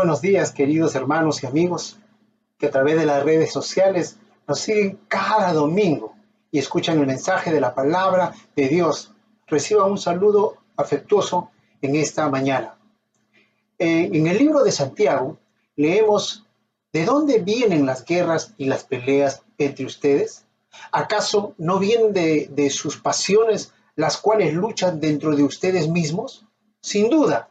buenos días, queridos hermanos y amigos que a través de las redes sociales nos siguen cada domingo y escuchan el mensaje de la palabra de Dios. Reciban un saludo afectuoso en esta mañana. En el libro de Santiago leemos: ¿de dónde vienen las guerras y las peleas entre ustedes? ¿Acaso no vienen de sus pasiones, las cuales luchan dentro de ustedes mismos? Sin duda,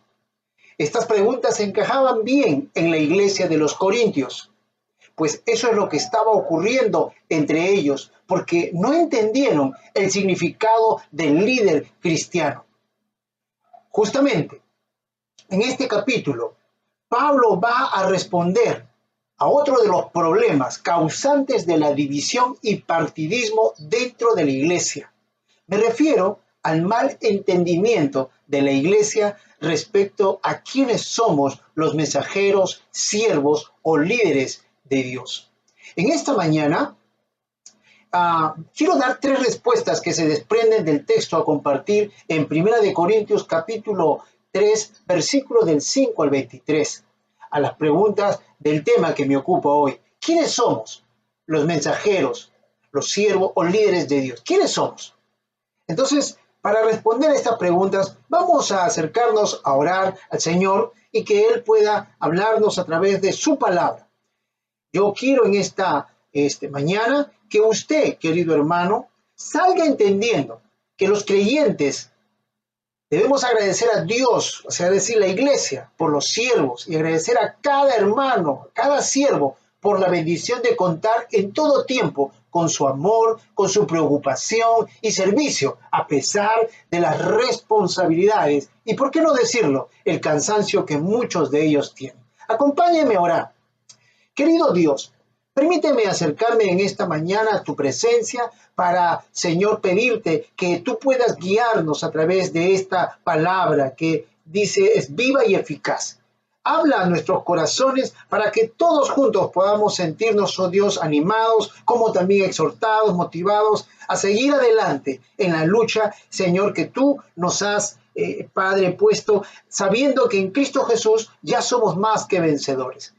estas preguntas encajaban bien en la iglesia de los Corintios, pues eso es lo que estaba ocurriendo entre ellos, porque no entendieron el significado del líder cristiano. Justamente, en este capítulo, Pablo va a responder a otro de los problemas causantes de la división y partidismo dentro de la iglesia. Me refiero al mal entendimiento de la iglesia respecto a quiénes somos los mensajeros, siervos o líderes de Dios. En esta mañana quiero dar 3 respuestas que se desprenden del texto a compartir en 1 Corintios capítulo 3, versículos del 5 al 23, a las preguntas del tema que me ocupa hoy. ¿Quiénes somos los mensajeros, los siervos o líderes de Dios? ¿Quiénes somos? Entonces, para responder a estas preguntas, vamos a acercarnos a orar al Señor y que Él pueda hablarnos a través de su palabra. Yo quiero en esta mañana que usted, querido hermano, salga entendiendo que los creyentes debemos agradecer a Dios, o sea, decir la iglesia, por los siervos, y agradecer a cada hermano, a cada siervo, por la bendición de contar en todo tiempo con su amor, con su preocupación y servicio, a pesar de las responsabilidades y, por qué no decirlo, el cansancio que muchos de ellos tienen. Acompáñenme a orar. Querido Dios, permíteme acercarme en esta mañana a tu presencia para, Señor, pedirte que tú puedas guiarnos a través de esta palabra que dice es viva y eficaz. Habla a nuestros corazones para que todos juntos podamos sentirnos, oh Dios, animados, como también exhortados, motivados a seguir adelante en la lucha, Señor, que tú nos has, Padre, puesto, sabiendo que en Cristo Jesús ya somos más que vencedores.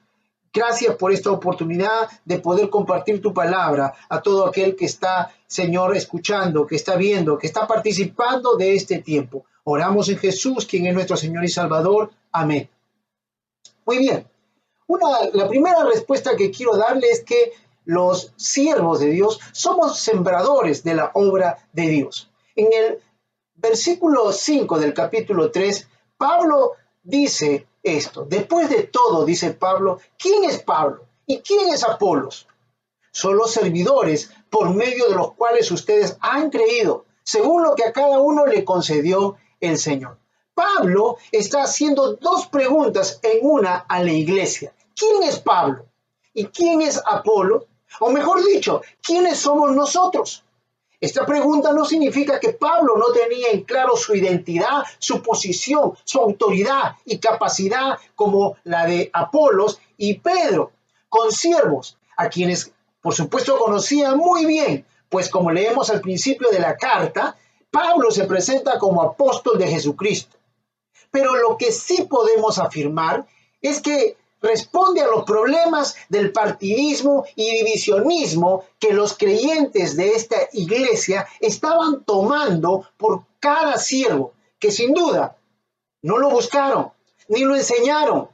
Gracias por esta oportunidad de poder compartir tu palabra a todo aquel que está, Señor, escuchando, que está viendo, que está participando de este tiempo. Oramos en Jesús, quien es nuestro Señor y Salvador. Amén. Muy bien. La primera respuesta que quiero darle es que los siervos de Dios somos sembradores de la obra de Dios. En el versículo 5 del capítulo 3, Pablo dice esto: después de todo, dice Pablo, ¿quién es Pablo y quién es Apolos? Son los servidores por medio de los cuales ustedes han creído, según lo que a cada uno le concedió el Señor. Pablo está haciendo 2 preguntas en una a la iglesia. ¿Quién es Pablo? ¿Y quién es Apolo? O mejor dicho, ¿quiénes somos nosotros? Esta pregunta no significa que Pablo no tenía en claro su identidad, su posición, su autoridad y capacidad como la de Apolos y Pedro, consiervos, a quienes por supuesto conocía muy bien, pues como leemos al principio de la carta, Pablo se presenta como apóstol de Jesucristo. Pero lo que sí podemos afirmar es que responde a los problemas del partidismo y divisionismo que los creyentes de esta iglesia estaban tomando por cada siervo, que sin duda no lo buscaron ni lo enseñaron,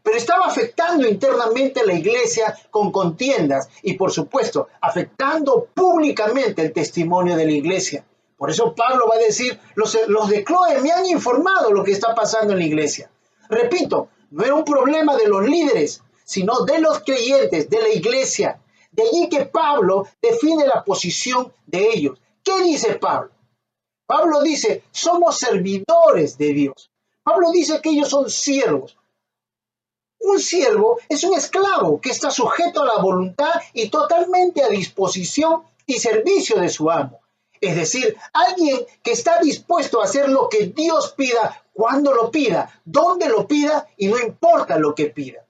pero estaba afectando internamente a la iglesia con contiendas y, por supuesto, afectando públicamente el testimonio de la iglesia. Por eso Pablo va a decir, los de Cloé me han informado lo que está pasando en la iglesia. Repito, no era un problema de los líderes, sino de los creyentes, de la iglesia. De allí que Pablo define la posición de ellos. ¿Qué dice Pablo? Pablo dice, somos servidores de Dios. Pablo dice que ellos son siervos. Un siervo es un esclavo que está sujeto a la voluntad y totalmente a disposición y servicio de su amo. Es decir, alguien que está dispuesto a hacer lo que Dios pida, cuando lo pida, donde lo pida y no importa lo que pida.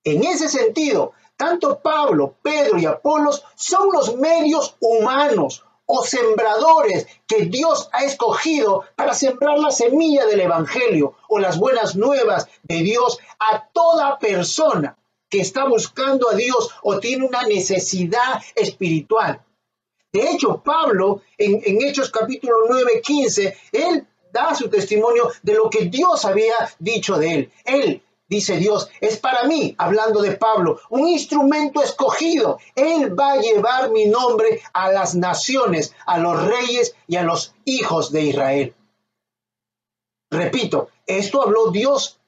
En ese sentido, tanto Pablo, Pedro y Apolos son los medios humanos o sembradores que Dios ha escogido para sembrar la semilla del Evangelio o las buenas nuevas de Dios a toda persona que está buscando a Dios o tiene una necesidad espiritual. De hecho, Pablo, en Hechos capítulo 9, 15, él da su testimonio de lo que Dios había dicho de él. Él, dice Dios, es para mí, hablando de Pablo, un instrumento escogido. Él va a llevar mi nombre a las naciones, a los reyes y a los hijos de Israel. Repito, esto habló Dios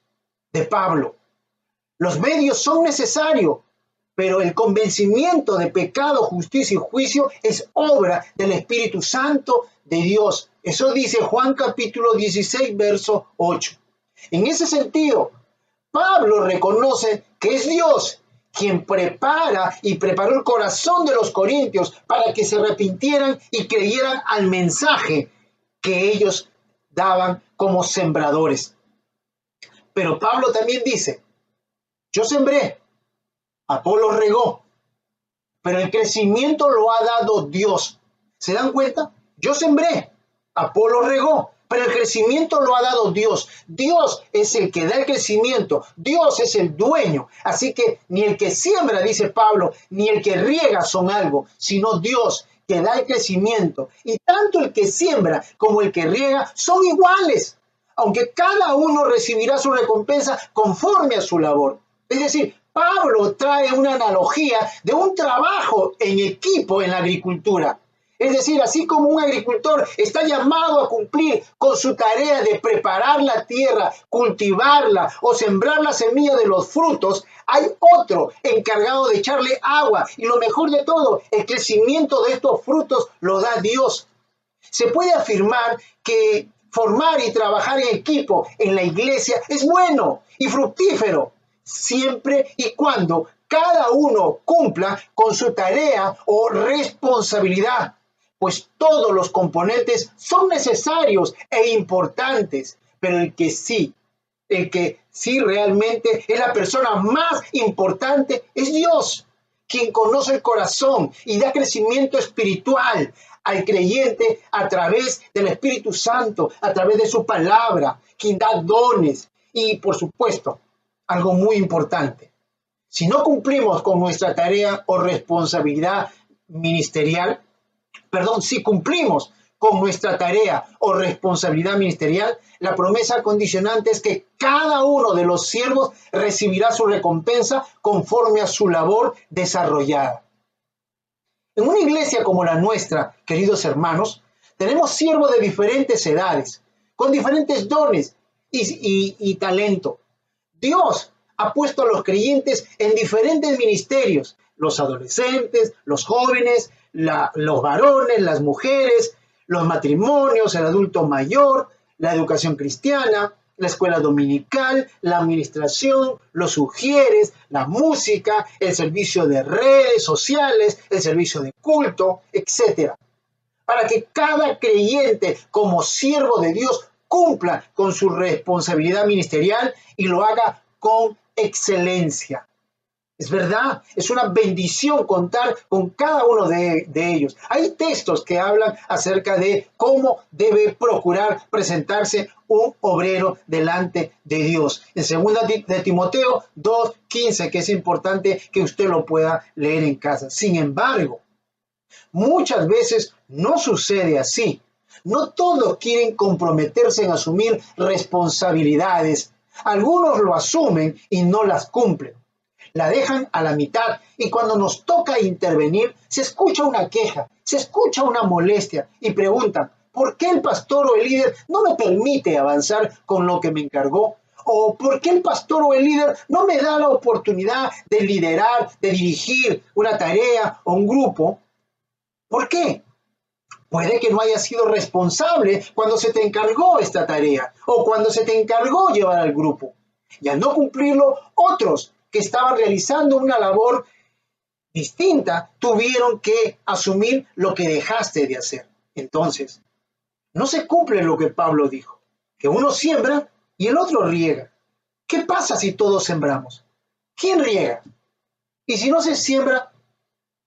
de Pablo. Los medios son necesarios, pero el convencimiento de pecado, justicia y juicio es obra del Espíritu Santo de Dios. Eso dice Juan capítulo 16, verso 8. En ese sentido, Pablo reconoce que es Dios quien prepara y preparó el corazón de los corintios para que se arrepintieran y creyeran al mensaje que ellos daban como sembradores. Pero Pablo también dice, yo sembré, Apolo regó, pero el crecimiento lo ha dado Dios. ¿Se dan cuenta? Yo sembré, Apolo regó, pero el crecimiento lo ha dado Dios. Dios es el que da el crecimiento. Dios es el dueño. Así que ni el que siembra, dice Pablo, ni el que riega son algo, sino Dios que da el crecimiento. Y tanto el que siembra como el que riega son iguales, aunque cada uno recibirá su recompensa conforme a su labor. Es decir, Pablo trae una analogía de un trabajo en equipo en la agricultura. Es decir, así como un agricultor está llamado a cumplir con su tarea de preparar la tierra, cultivarla o sembrar la semilla de los frutos, hay otro encargado de echarle agua y lo mejor de todo, el crecimiento de estos frutos lo da Dios. Se puede afirmar que formar y trabajar en equipo en la iglesia es bueno y fructífero, siempre y cuando cada uno cumpla con su tarea o responsabilidad, pues todos los componentes son necesarios e importantes, pero el que sí realmente es la persona más importante es Dios, quien conoce el corazón y da crecimiento espiritual al creyente a través del Espíritu Santo, a través de su palabra, quien da dones y, por supuesto, algo muy importante. Si no cumplimos con nuestra tarea o responsabilidad ministerial, si cumplimos con nuestra tarea o responsabilidad ministerial, la promesa condicionante es que cada uno de los siervos recibirá su recompensa conforme a su labor desarrollada. En una iglesia como la nuestra, queridos hermanos, tenemos siervos de diferentes edades, con diferentes dones y talento. Dios ha puesto a los creyentes en diferentes ministerios, los adolescentes, los jóvenes, los varones, las mujeres, los matrimonios, el adulto mayor, la educación cristiana, la escuela dominical, la administración, los ujieres, la música, el servicio de redes sociales, el servicio de culto, etc. Para que cada creyente como siervo de Dios cumpla con su responsabilidad ministerial y lo haga con excelencia. Es verdad, es una bendición contar con cada uno de ellos. Hay textos que hablan acerca de cómo debe procurar presentarse un obrero delante de Dios. En 2 de Timoteo 2:15, que es importante que usted lo pueda leer en casa. Sin embargo, muchas veces no sucede así. No todos quieren comprometerse en asumir responsabilidades. Algunos lo asumen y no las cumplen. La dejan a la mitad y cuando nos toca intervenir, se escucha una queja, se escucha una molestia y preguntan, ¿por qué el pastor o el líder no me permite avanzar con lo que me encargó? ¿O por qué el pastor o el líder no me da la oportunidad de liderar, de dirigir una tarea o un grupo? ¿Por qué? Puede que no hayas sido responsable cuando se te encargó esta tarea o cuando se te encargó llevar al grupo. Y al no cumplirlo, otros que estaban realizando una labor distinta tuvieron que asumir lo que dejaste de hacer. Entonces, no se cumple lo que Pablo dijo, que uno siembra y el otro riega. ¿Qué pasa si todos sembramos? ¿Quién riega? Y si no se siembra,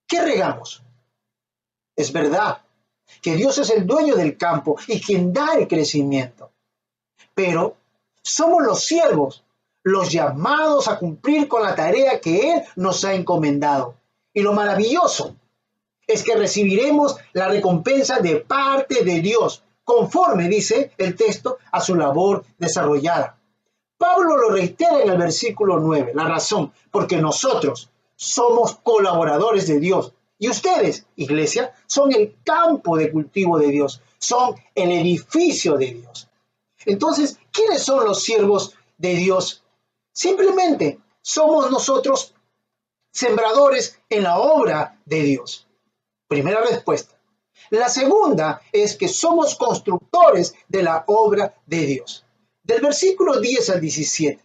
¿qué regamos? Es verdad, que Dios es el dueño del campo y quien da el crecimiento. Pero somos los siervos, los llamados a cumplir con la tarea que Él nos ha encomendado. Y lo maravilloso es que recibiremos la recompensa de parte de Dios, conforme, dice el texto, a su labor desarrollada. Pablo lo reitera en el versículo 9, la razón, porque nosotros somos colaboradores de Dios. Y ustedes, iglesia, son el campo de cultivo de Dios, son el edificio de Dios. Entonces, ¿quiénes son los siervos de Dios? Simplemente somos nosotros sembradores en la obra de Dios. Primera respuesta. La segunda es que somos constructores de la obra de Dios. Del versículo 10 al 17.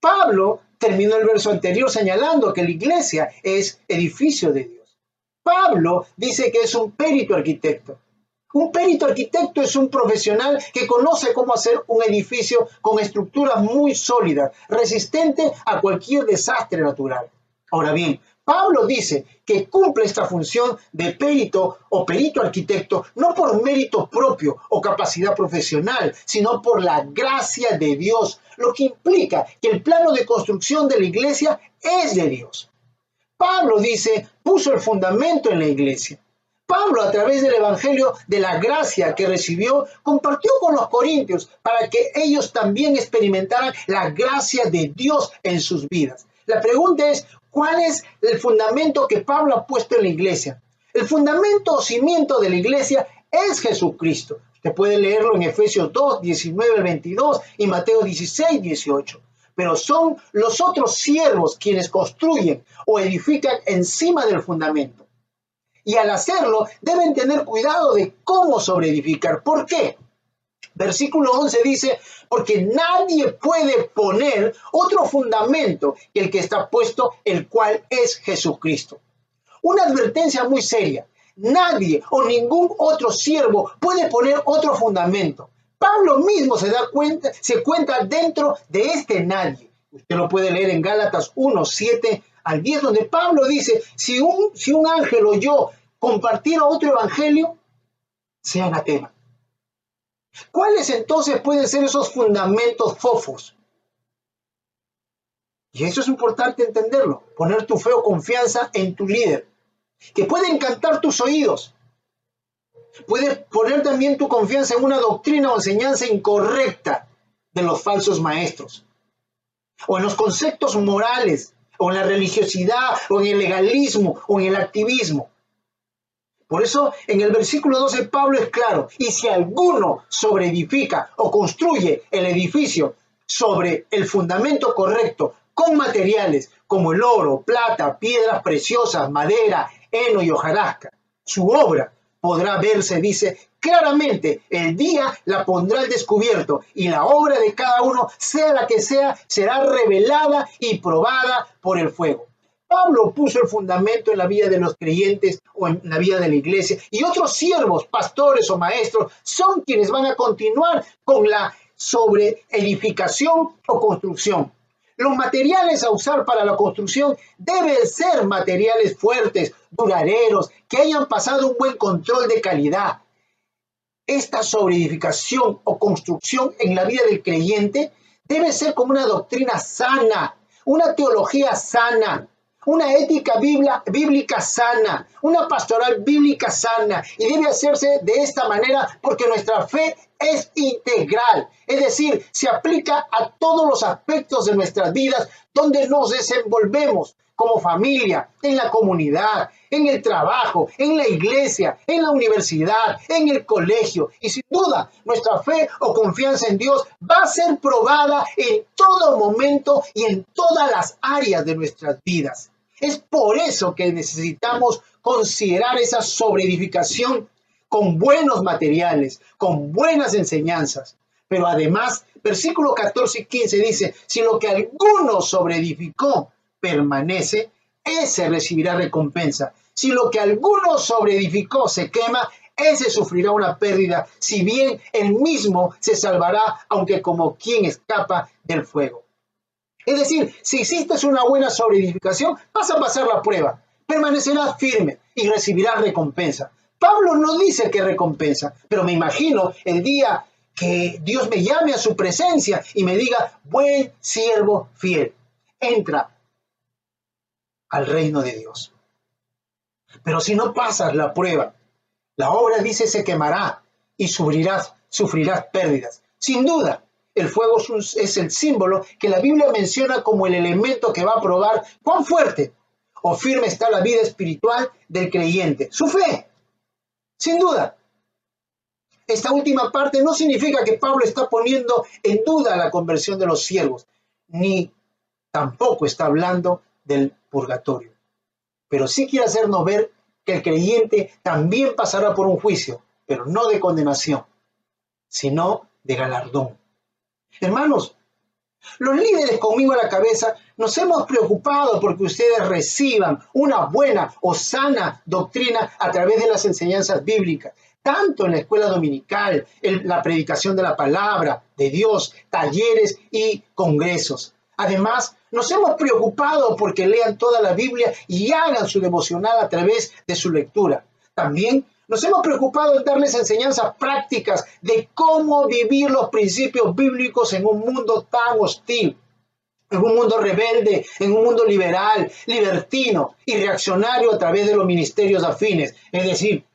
Pablo terminó el verso anterior señalando que la iglesia es edificio de Dios. Pablo dice que es un perito arquitecto. Un perito arquitecto es un profesional que conoce cómo hacer un edificio con estructuras muy sólidas, resistente a cualquier desastre natural. Ahora bien, Pablo dice que cumple esta función de perito o perito arquitecto no por mérito propio o capacidad profesional, sino por la gracia de Dios, lo que implica que el plano de construcción de la iglesia es de Dios. Pablo dice, puso el fundamento en la iglesia. Pablo, a través del evangelio de la gracia que recibió, compartió con los corintios para que ellos también experimentaran la gracia de Dios en sus vidas. La pregunta es, ¿cuál es el fundamento que Pablo ha puesto en la iglesia? El fundamento o cimiento de la iglesia es Jesucristo. Usted puede leerlo en Efesios 2, 19 al 22 y Mateo 16, 18. Pero son los otros siervos quienes construyen o edifican encima del fundamento. Y al hacerlo, deben tener cuidado de cómo sobreedificar. ¿Por qué? Versículo 11 dice, porque nadie puede poner otro fundamento que el que está puesto, el cual es Jesucristo. Una advertencia muy seria. Nadie o ningún otro siervo puede poner otro fundamento. Pablo mismo se cuenta dentro de este nadie. Usted lo puede leer en Gálatas 1, 7 al 10, donde Pablo dice, si un ángel o yo compartiera otro evangelio, sea anatema. ¿Cuáles entonces pueden ser esos fundamentos fofos? Y eso es importante entenderlo, poner tu fe o confianza en tu líder, que puede encantar tus oídos. Puedes poner también tu confianza en una doctrina o enseñanza incorrecta de los falsos maestros, o en los conceptos morales, o en la religiosidad, o en el legalismo, o en el activismo. Por eso, en el versículo 12, Pablo es claro, y si alguno sobreedifica o construye el edificio sobre el fundamento correcto, con materiales como el oro, plata, piedras preciosas, madera, heno y hojarasca, su obra podrá verse, dice, claramente el día la pondrá al descubierto y la obra de cada uno, sea la que sea, será revelada y probada por el fuego. Pablo puso el fundamento en la vida de los creyentes o en la vida de la iglesia y otros siervos, pastores o maestros son quienes van a continuar con la sobreedificación o construcción. Los materiales a usar para la construcción deben ser materiales fuertes, duraderos, que hayan pasado un buen control de calidad. Esta sobreedificación o construcción en la vida del creyente debe ser como una doctrina sana, una teología sana, una ética bíblica sana, una pastoral bíblica sana, y debe hacerse de esta manera porque nuestra fe es integral, es decir, se aplica a todos los aspectos de nuestras vidas donde nos desenvolvemos como familia, en la comunidad, en el trabajo, en la iglesia, en la universidad, en el colegio. Y sin duda, nuestra fe o confianza en Dios va a ser probada en todo momento y en todas las áreas de nuestras vidas. Es por eso que necesitamos considerar esa sobreedificación con buenos materiales, con buenas enseñanzas. Pero además, versículo 14 y 15 dice, si lo que alguno sobreedificó permanece, ese recibirá recompensa. Si lo que alguno sobreedificó se quema, ese sufrirá una pérdida, si bien él mismo se salvará, aunque como quien escapa del fuego. Es decir, si hiciste una buena sobreedificación, vas a pasar la prueba, permanecerás firme y recibirás recompensa. Pablo no dice qué recompensa, pero me imagino el día que Dios me llame a su presencia y me diga, buen siervo fiel, entra al reino de Dios. Pero si no pasas la prueba, la obra dice se quemará y sufrirás pérdidas. Sin duda, el fuego es el símbolo que la Biblia menciona como el elemento que va a probar cuán fuerte o firme está la vida espiritual del creyente. Su fe, sin duda. Esta última parte no significa que Pablo está poniendo en duda la conversión de los siervos, ni tampoco está hablando del purgatorio. Pero sí quiere hacernos ver que el creyente también pasará por un juicio, pero no de condenación, sino de galardón. Hermanos, los líderes conmigo a la cabeza nos hemos preocupado porque ustedes reciban una buena o sana doctrina a través de las enseñanzas bíblicas, tanto en la escuela dominical, en la predicación de la palabra de Dios, talleres y congresos. Además, nos hemos preocupado porque lean toda la Biblia y hagan su devocional a través de su lectura. También nos hemos preocupado en darles enseñanzas prácticas de cómo vivir los principios bíblicos en un mundo tan hostil, en un mundo rebelde, en un mundo liberal, libertino y reaccionario a través de los ministerios afines. Es decir,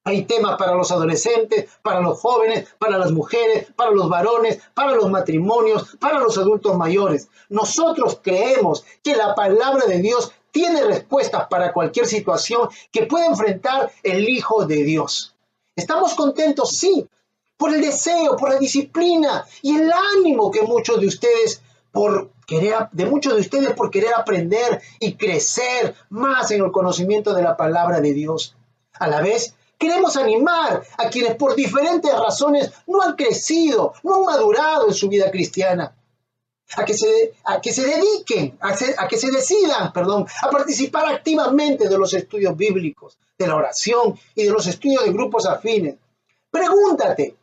hay temas para los adolescentes, para los jóvenes, para las mujeres, para los varones, para los matrimonios, para los adultos mayores. Nosotros creemos que la palabra de Dios tiene respuestas para cualquier situación que pueda enfrentar el Hijo de Dios. Estamos contentos, sí, por el deseo, por la disciplina y el ánimo que muchos de ustedes por querer aprender y crecer más en el conocimiento de la palabra de Dios. A la vez, queremos animar a quienes por diferentes razones no han crecido, no han madurado en su vida cristiana, a que se dediquen, a que se decidan, a participar activamente de los estudios bíblicos, de la oración y de los estudios de grupos afines. Pregúntate,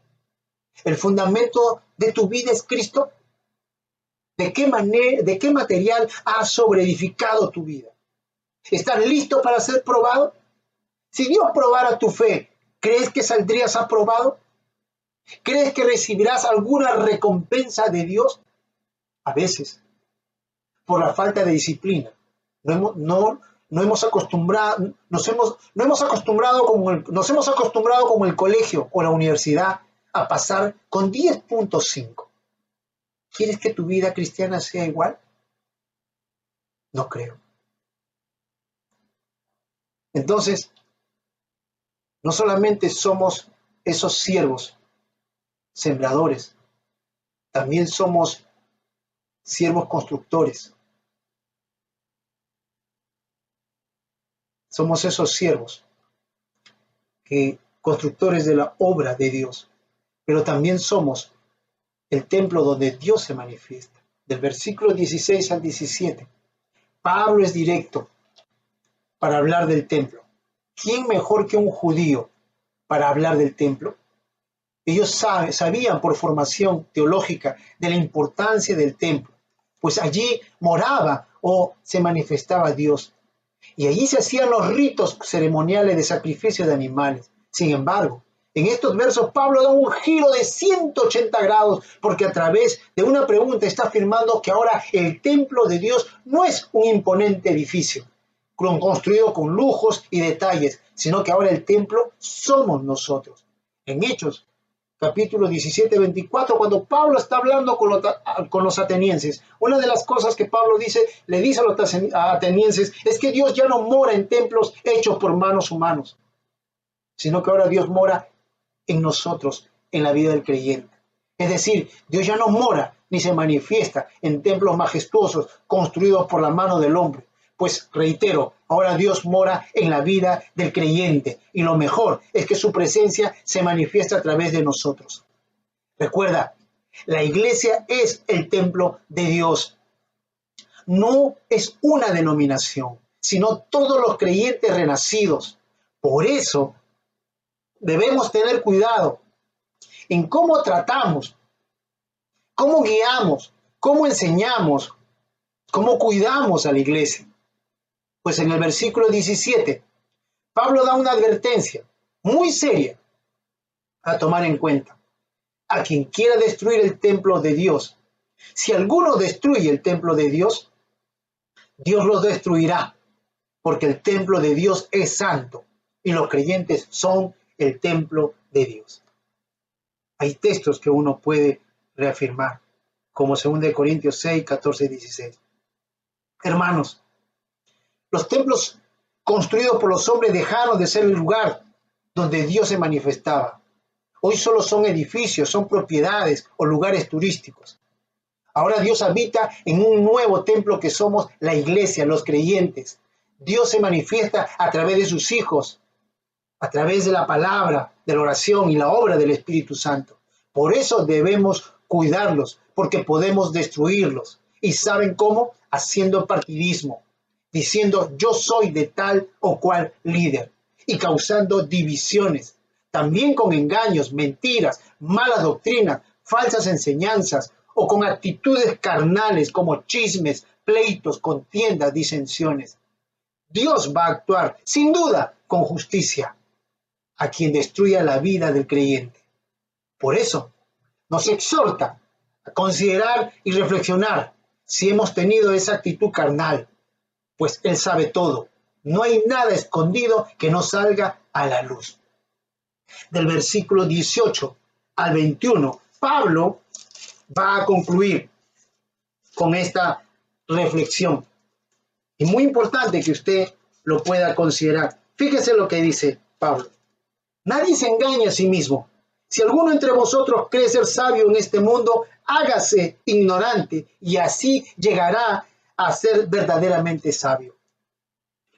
¿el fundamento de tu vida es Cristo? ¿De qué material ha sobreedificado tu vida? ¿Estás listo para ser probado? Si Dios probara tu fe, ¿crees que saldrías aprobado? ¿Crees que recibirás alguna recompensa de Dios? A veces, por la falta de disciplina, nos hemos acostumbrado como el colegio o la universidad a pasar con 10.5. ¿Quieres que tu vida cristiana sea igual? No creo. Entonces, no solamente somos esos siervos, sembradores, también somos siervos constructores. Somos esos siervos constructores de la obra de Dios, pero también somos el templo donde Dios se manifiesta. Del versículo 16 al 17, Pablo es directo para hablar del templo. ¿Quién mejor que un judío para hablar del templo? Ellos sabían por formación teológica de la importancia del templo, pues allí moraba o se manifestaba Dios. Y allí se hacían los ritos ceremoniales de sacrificio de animales. Sin embargo, en estos versos Pablo da un giro de 180 grados porque a través de una pregunta está afirmando que ahora el templo de Dios no es un imponente edificio construido con lujos y detalles, sino que ahora el templo somos nosotros. En Hechos capítulo 17-24, cuando Pablo está hablando con los atenienses, una de las cosas que Pablo le dice a los atenienses es que Dios ya no mora en templos hechos por manos humanos, sino que ahora Dios mora en nosotros, en la vida del creyente. Es decir, Dios ya no mora ni se manifiesta en templos majestuosos construidos por la mano del hombre. Pues reitero, ahora Dios mora en la vida del creyente y lo mejor es que su presencia se manifiesta a través de nosotros. Recuerda, la iglesia es el templo de Dios. No es una denominación, sino todos los creyentes renacidos. Por eso debemos tener cuidado en cómo tratamos, cómo guiamos, cómo enseñamos, cómo cuidamos a la iglesia. Pues en el versículo 17, Pablo da una advertencia. muy seria a tomar en cuenta. A quien quiera destruir el templo de Dios, si alguno destruye el templo de Dios, Dios lo destruirá, porque el templo de Dios es santo y los creyentes son el templo de Dios. Hay textos que uno puede reafirmar, como 2 Corintios 6, 14 y 16. Hermanos, los templos construidos por los hombres dejaron de ser el lugar donde Dios se manifestaba. Hoy solo son edificios, son propiedades o lugares turísticos. Ahora Dios habita en un nuevo templo que somos la iglesia, los creyentes. Dios se manifiesta a través de sus hijos, a través de la palabra, de la oración y la obra del Espíritu Santo. Por eso debemos cuidarlos, porque podemos destruirlos. ¿Y saben cómo? Haciendo partidismo, diciendo yo soy de tal o cual líder y causando divisiones. También con engaños, mentiras, malas doctrinas, falsas enseñanzas o con actitudes carnales como chismes, pleitos, contiendas, disensiones. Dios va a actuar, sin duda, con justicia a quien destruya la vida del creyente. Por eso, nos exhorta a considerar y reflexionar si hemos tenido esa actitud carnal, pues Él sabe todo. No hay nada escondido que no salga a la luz. Del versículo 18 al 21, Pablo va a concluir con esta reflexión. Y muy importante que usted lo pueda considerar. Fíjese lo que dice Pablo. Nadie se engaña a sí mismo. Si alguno entre vosotros cree ser sabio en este mundo, hágase ignorante y así llegará a ser verdaderamente sabio.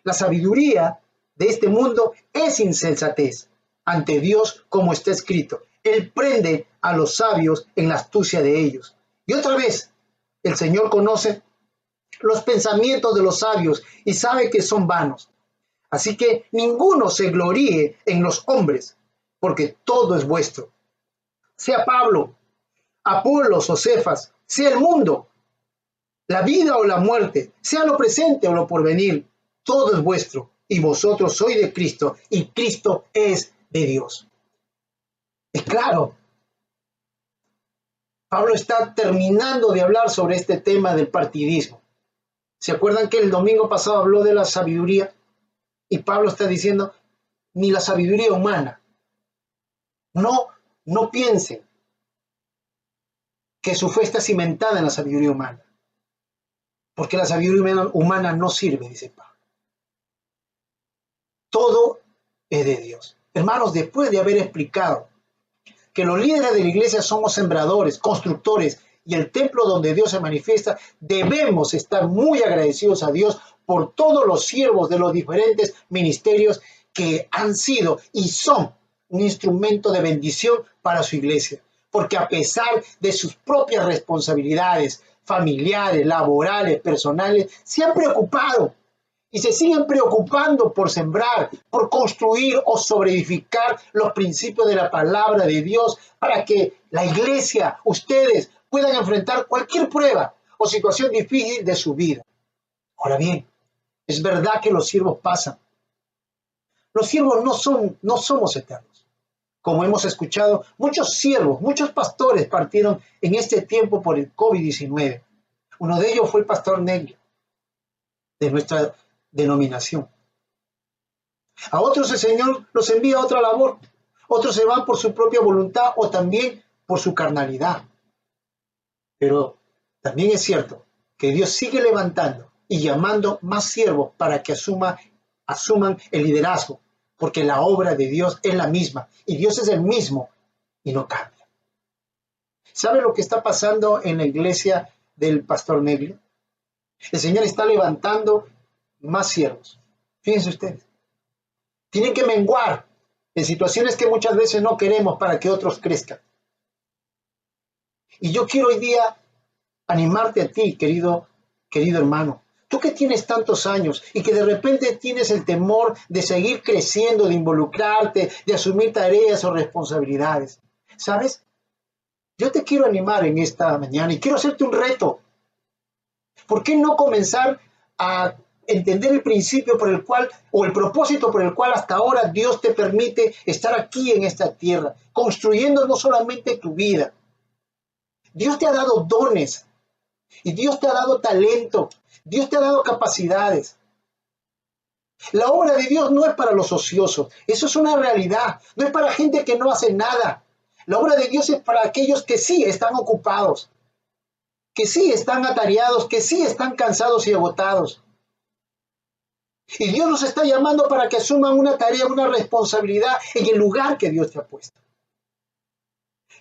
La sabiduría de este mundo es insensatez ante Dios, como está escrito. Él prende a los sabios en la astucia de ellos. Y otra vez, el Señor conoce los pensamientos de los sabios y sabe que son vanos. Así que ninguno se gloríe en los hombres, porque todo es vuestro. Sea Pablo, Apolos o Cefas, sea el mundo, la vida o la muerte, sea lo presente o lo porvenir, todo es vuestro, y vosotros sois de Cristo, y Cristo es de Dios. Es claro, Pablo está terminando de hablar sobre este tema del partidismo. ¿Se acuerdan que el domingo pasado habló de la sabiduría? Y Pablo está diciendo, ni la sabiduría humana. No piensen que su fe está cimentada en la sabiduría humana. Porque la sabiduría humana no sirve, dice Pablo. Todo es de Dios. Hermanos, después de haber explicado que los líderes de la iglesia somos sembradores, constructores, y el templo donde Dios se manifiesta, debemos estar muy agradecidos a Dios por todos los siervos de los diferentes ministerios que han sido y son un instrumento de bendición para su iglesia. Porque a pesar de sus propias responsabilidades familiares, laborales, personales, se han preocupado y se siguen preocupando por sembrar, por construir o sobreedificar los principios de la palabra de Dios para que la iglesia, ustedes, puedan enfrentar cualquier prueba o situación difícil de su vida. Ahora bien, es verdad que los siervos pasan. Los siervos no somos eternos. Como hemos escuchado, muchos siervos, muchos pastores partieron en este tiempo por el COVID-19. Uno de ellos fue el pastor Negri, de nuestra denominación. A otros el Señor los envía a otra labor. Otros se van por su propia voluntad o también por su carnalidad. Pero también es cierto que Dios sigue levantando y llamando más siervos para que asuman el liderazgo, porque la obra de Dios es la misma y Dios es el mismo y no cambia. ¿Sabe lo que está pasando en la iglesia del pastor Negri? El Señor está levantando más siervos. Fíjense ustedes. Tienen que menguar en situaciones que muchas veces no queremos para que otros crezcan. Y yo quiero hoy día animarte a ti, querido hermano. Tú que tienes tantos años y que de repente tienes el temor de seguir creciendo, de involucrarte, de asumir tareas o responsabilidades. ¿Sabes? Yo te quiero animar en esta mañana y quiero hacerte un reto. ¿Por qué no comenzar a entender el principio por el cual, o el propósito por el cual hasta ahora Dios te permite estar aquí en esta tierra, construyendo no solamente tu vida. Dios te ha dado dones y Dios te ha dado talento, Dios te ha dado capacidades. La obra de Dios no es para los ociosos, eso es una realidad, no es para gente que no hace nada. La obra de Dios es para aquellos que sí están ocupados, que sí están atareados, que sí están cansados y agotados. Y Dios nos está llamando para que asuman una tarea, una responsabilidad en el lugar que Dios te ha puesto.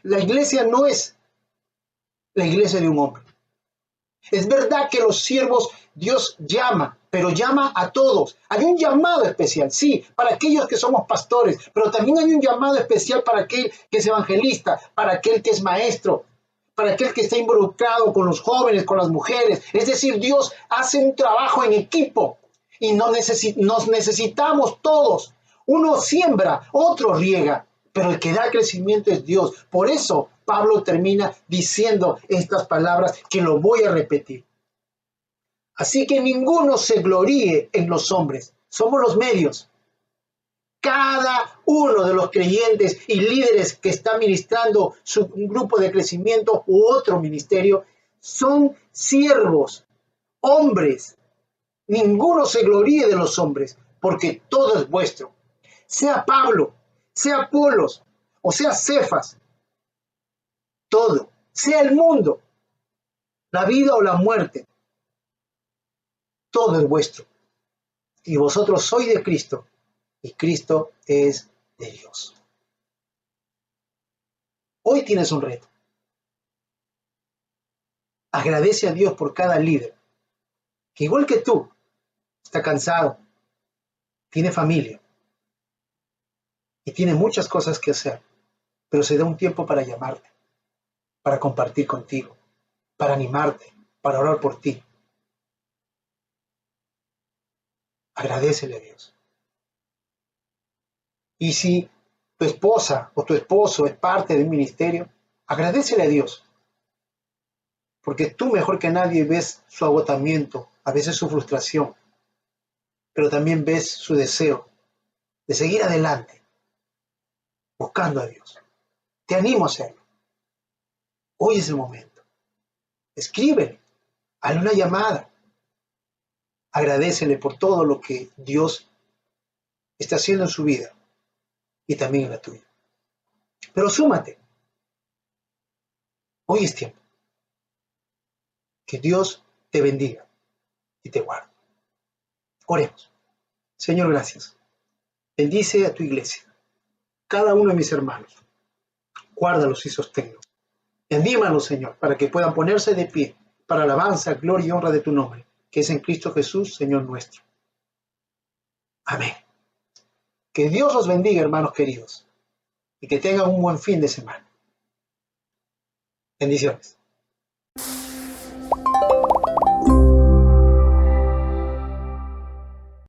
La iglesia no es la iglesia de un hombre. Es verdad que los siervos Dios llama, pero llama a todos. Hay un llamado especial, sí, para aquellos que somos pastores, pero también hay un llamado especial para aquel que es evangelista, para aquel que es maestro, para aquel que está involucrado con los jóvenes, con las mujeres. Es decir, Dios hace un trabajo en equipo y nos necesitamos todos. Uno siembra, otro riega, pero el que da crecimiento es Dios. Por eso Pablo termina diciendo estas palabras que lo voy a repetir. Así que ninguno se gloríe en los hombres. Somos los medios. Cada uno de los creyentes y líderes que está ministrando un grupo de crecimiento u otro ministerio son siervos, hombres. Ninguno se gloríe de los hombres, porque todo es vuestro. Sea Pablo, sea Apolos, o sea Cefas, todo, sea el mundo, la vida o la muerte, todo es vuestro. Y vosotros sois de Cristo, y Cristo es de Dios. Hoy tienes un reto. Agradece a Dios por cada líder, que igual que tú, está cansado, tiene familia, y tiene muchas cosas que hacer, pero se da un tiempo para llamarte, para compartir contigo, para animarte, para orar por ti. Agradécele a Dios. Y si tu esposa o tu esposo es parte de un ministerio, agradécele a Dios. Porque tú mejor que nadie ves su agotamiento, a veces su frustración, pero también ves su deseo de seguir adelante, buscando a Dios. Te animo a hacerlo. Hoy es el momento. Escríbele, hazle una llamada. Agradécele por todo lo que Dios está haciendo en su vida y también en la tuya. Pero súmate. Hoy es tiempo. Que Dios te bendiga y te guarde. Oremos. Señor, gracias. Bendice a tu iglesia, cada uno de mis hermanos. Guárdalos y sosténlos. Anímalos, Señor, para que puedan ponerse de pie para alabanza, gloria y honra de tu nombre, que es en Cristo Jesús, Señor nuestro. Amén. Que Dios los bendiga, hermanos queridos, y que tengan un buen fin de semana. Bendiciones.